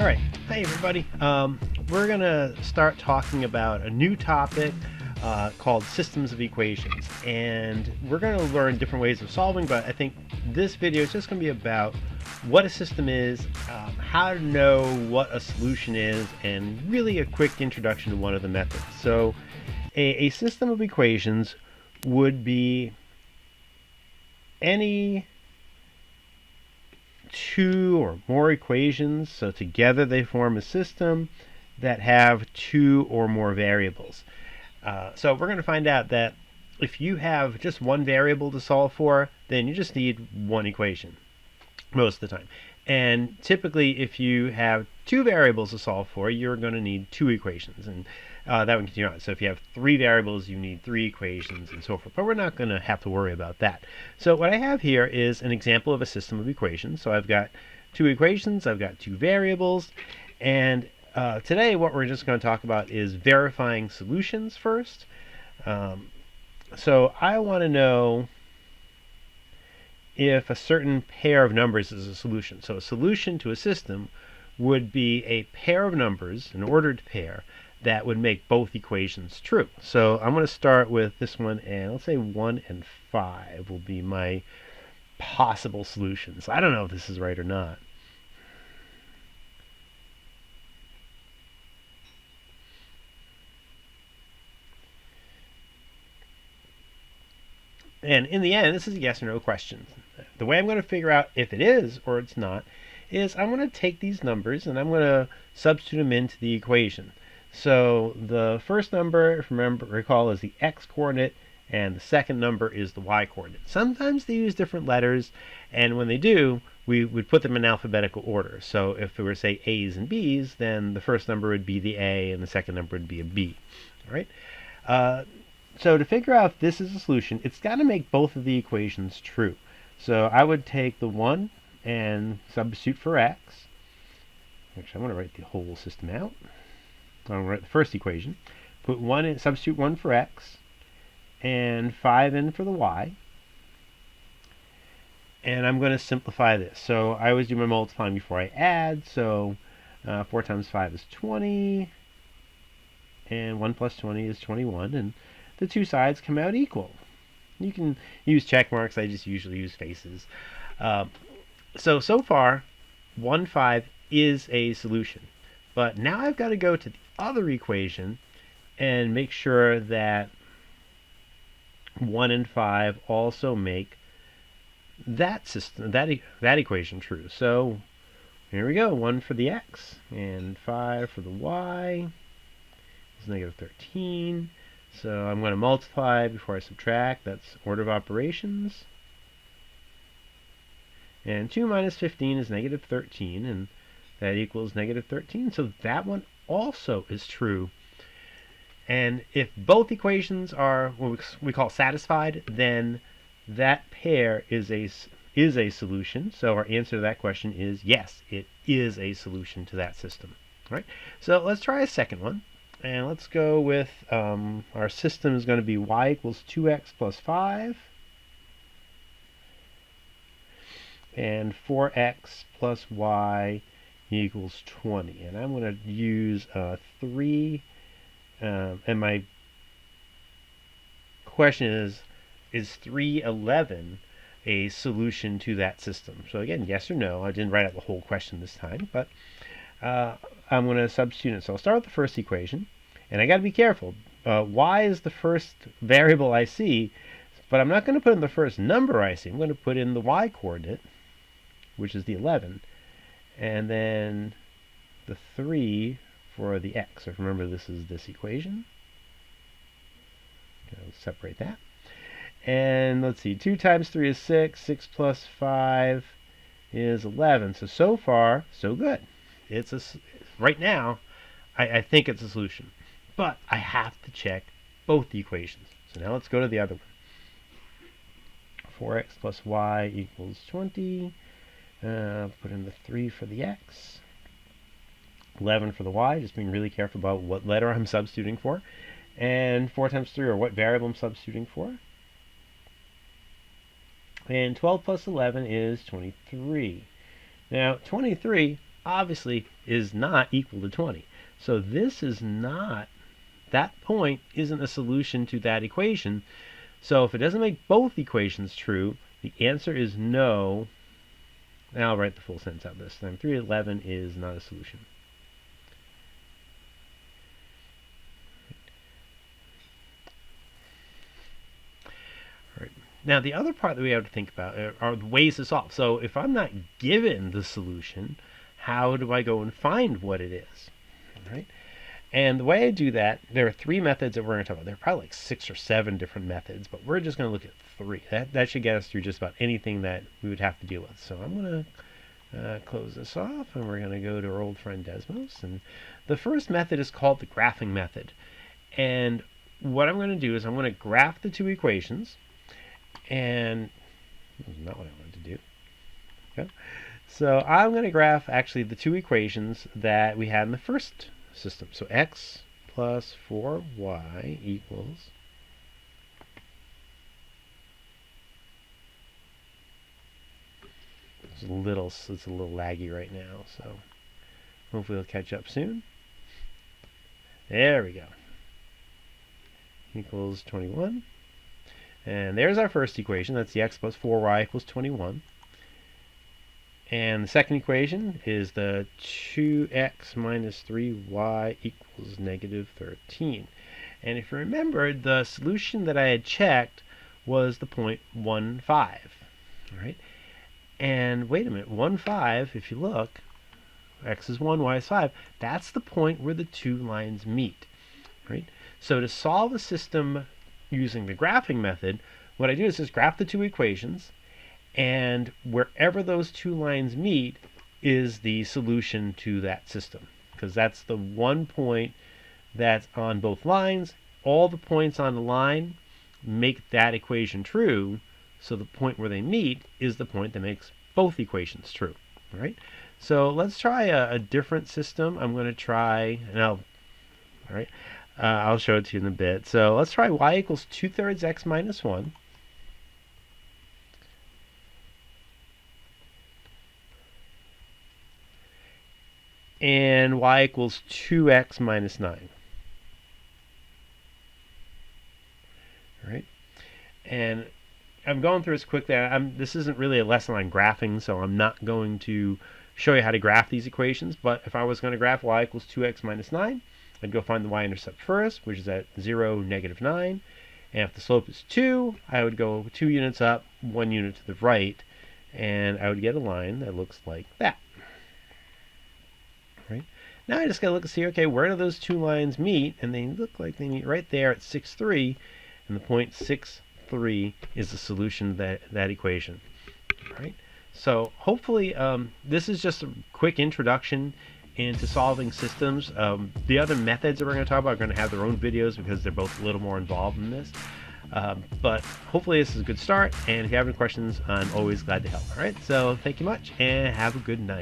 All right, hey everybody. We're gonna start talking about a new topic called systems of equations, and we're gonna learn different ways of solving. But I think this video is just gonna be about what a system is, how to know what a solution is, and really a quick introduction to one of the methods. So, a system of equations would be any two or more equations, so together they form a system that have two or more variables. So we're going to find out that if you have just one variable to solve for, then you just need one equation most of the time. And typically, if you have two variables to solve for, you're going to need two equations, and that would continue on. So if you have three variables, you need three equations, and so forth. But we're not going to have to worry about that. So what I have here is an example of a system of equations. So I've got two equations, I've got two variables, and today what we're just going to talk about is verifying solutions first. So I want to know if a certain pair of numbers is a solution. So a solution to a system would be a pair of numbers, an ordered pair, that would make both equations true. So I'm going to start with this one, and let's say 1 and 5 will be my possible solutions. I don't know if this is right or not. And in the end, this is a yes or no question. The way I'm going to figure out if it is or it's not is I'm going to take these numbers and I'm going to substitute them into the equation. So the first number, if you recall, is the x-coordinate, and the second number is the y-coordinate. Sometimes they use different letters, and when they do, we would put them in alphabetical order. So if we were to say A's and B's, then the first number would be the A, and the second number would be a B. All right. So to figure out if this is a solution, it's got to make both of the equations true. So I would take the 1 and substitute for x. Actually, I'm going to write the whole system out. I'm going to write the first equation. Put 1 in, substitute 1 for x, and 5 in for the y. And I'm going to simplify this. So I always do my multiplying before I add. So 4 times 5 is 20, and 1 plus 20 is 21, and the two sides come out equal. You can use check marks. I just usually use faces. So far, 1, 5 is a solution. But now I've got to go to the other equation and make sure that 1 and 5 also make that system, that equation true. So here we go. 1 for the x and 5 for the y is negative 13. So I'm going to multiply before I subtract. That's order of operations. And 2 minus 15 is negative 13, and that equals negative 13. So that one also is true. And if both equations are what we call satisfied, then that pair is a solution. So our answer to that question is yes, it is a solution to that system. All right. So let's try a second one. And let's go with our system is going to be y equals 2x plus 5 and 4x plus y equals 20. And I'm going to use 3. And my question is 311 a solution to that system? So again, yes or no. I didn't write out the whole question this time, but I'm going to substitute it. So I'll start with the first equation, and I got to be careful. Y is the first variable I see, but I'm not going to put in the first number I see. I'm going to put in the y-coordinate, which is the 11, and then the 3 for the x. So remember, this is this equation. I'll separate that. And let's see, 2 times 3 is 6. 6 plus 5 is 11. So far, so good. Right now, I think it's a solution. But I have to check both the equations. So now let's go to the other one. 4x plus y equals 20. Put in the 3 for the x. 11 for the y, just being really careful about what letter I'm substituting for. And 4 times 3, or what variable I'm substituting for. And 12 plus 11 is 23. Now, 23 obviously is not equal to 20. So this is not, that point isn't a solution to that equation. So if it doesn't make both equations true, the answer is no. Now I'll write the full sentence out this time. 311 is not a solution. All right. Now the other part that we have to think about are the ways to solve. So if I'm not given the solution, how do I go and find what it is? All right. And the way I do that, there are 3 methods that we're going to talk about. There are probably like 6 or 7 different methods, but we're just going to look at 3. That should get us through just about anything that we would have to deal with. So I'm going to close this off, and we're going to go to our old friend Desmos. And the first method is called the graphing method. And what I'm going to do is I'm going to graph the 2 equations. And that's not what I wanted to do. Okay. So I'm going to graph actually the 2 equations that we had in the first system. So x plus 4y equals it's a little laggy right now, so hopefully it'll catch up soon. There we go. Equals 21. And there's our first equation. That's the x plus 4y equals 21. And the second equation is the 2x minus 3y equals negative 13. And if you remember, the solution that I had checked was the point 1, 5. All right? And wait a minute, 1, 5, if you look, x is 1, y is 5, that's the point where the 2 lines meet. Right? So to solve a system using the graphing method, what I do is just graph the 2 equations, and wherever those 2 lines meet is the solution to that system, because that's the one point that's on both lines. All the points on the line make that equation true, so the point where they meet is the point that makes both equations true. All right? So let's try a different system. I'm going to try, I'll show it to you in a bit. So let's try y equals 2/3 x minus 1. And y equals 2x minus 9. All right? And I'm going through this quickly. This isn't really a lesson on graphing, so I'm not going to show you how to graph these equations. But if I was going to graph y equals 2x minus 9, I'd go find the y-intercept first, which is at 0, negative 9. And if the slope is 2, I would go 2 units up, 1 unit to the right, and I would get a line that looks like that. Right? Now I just got to look and see, okay, where do those 2 lines meet? And they look like they meet right there at 6, 3, and the point 6, 3 is the solution to that equation. Right? So hopefully this is just a quick introduction into solving systems. The other methods that we're going to talk about are going to have their own videos because they're both a little more involved in this. But hopefully this is a good start, and if you have any questions, I'm always glad to help. All right, so thank you much, and have a good night.